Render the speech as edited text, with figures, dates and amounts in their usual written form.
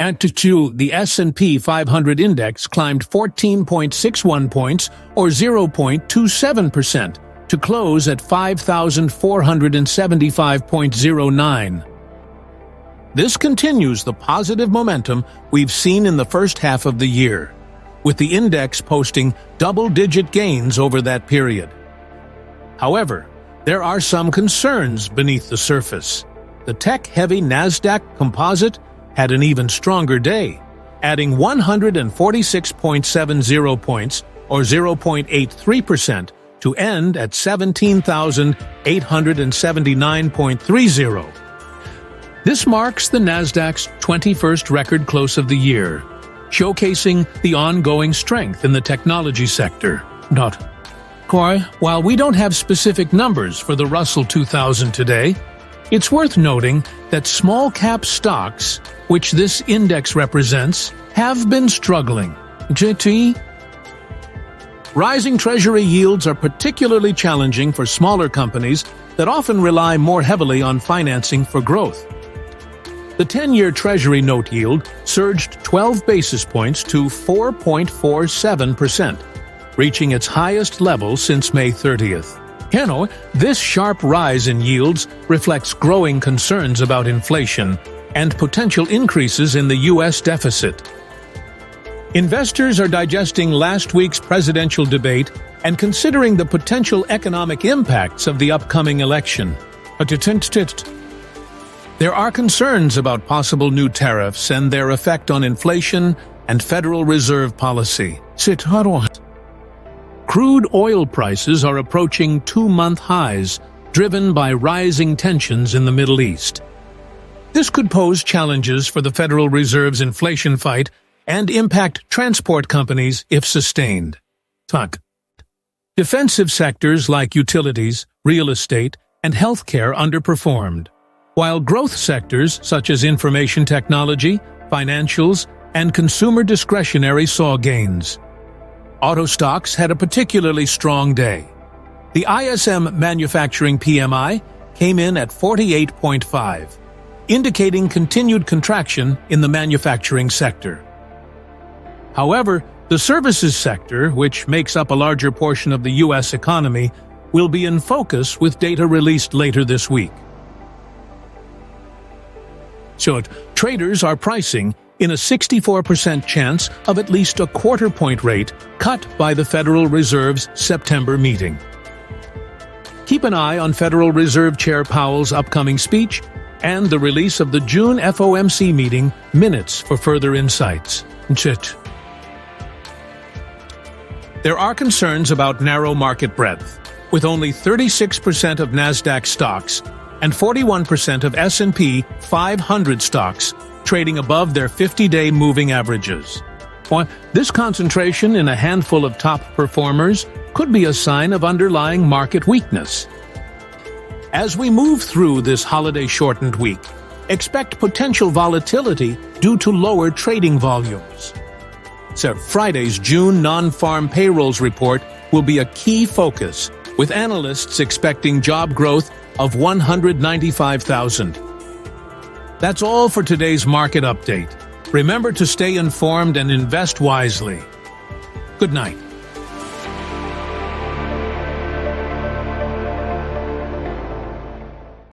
And the S&P 500 index climbed 14.61 points, or 0.27%, to close at 5,475.09. This continues the positive momentum we've seen in the first half of the year, with the index posting double-digit gains over that period. However, there are some concerns beneath the surface. The tech-heavy NASDAQ Composite had an even stronger day, adding 146.70 points, or 0.83%, to end at 17,879.30. This marks the NASDAQ's 21st record close of the year, showcasing the ongoing strength in the technology sector. While we don't have specific numbers for the Russell 2000 today, it's worth noting that small-cap stocks, which this index represents, have been struggling. Rising Treasury yields are particularly challenging for smaller companies that often rely more heavily on financing for growth. The 10-year Treasury note yield surged 12 basis points to 4.47%, reaching its highest level since May 30th. This sharp rise in yields reflects growing concerns about inflation and potential increases in the U.S. deficit. Investors are digesting last week's presidential debate and considering the potential economic impacts of the upcoming election. There are concerns about possible new tariffs and their effect on inflation and Federal Reserve policy. Crude oil prices are approaching two-month highs, driven by rising tensions in the Middle East. This could pose challenges for the Federal Reserve's inflation fight and impact transport companies if sustained. Defensive sectors like utilities, real estate, and healthcare underperformed, while growth sectors such as information technology, financials, and consumer discretionary saw gains. Auto stocks had a particularly strong day. The ISM Manufacturing PMI came in at 48.5, indicating continued contraction in the manufacturing sector. However, the services sector, which makes up a larger portion of the U.S. economy, will be in focus with data released later this week. Traders are pricing in a 64% chance of at least a quarter-point rate cut by the Federal Reserve's September meeting. Keep an eye on Federal Reserve Chair Powell's upcoming speech and the release of the June FOMC meeting minutes for further insights. There are concerns about narrow market breadth, with only 36% of NASDAQ stocks and 41% of S&P 500 stocks trading above their 50-day moving averages. This concentration in a handful of top performers could be a sign of underlying market weakness. As we move through this holiday-shortened week, expect potential volatility due to lower trading volumes. Friday's June non-farm payrolls report will be a key focus, with analysts expecting job growth of 195,000. That's all for today's market update. Remember to stay informed and invest wisely. Good night.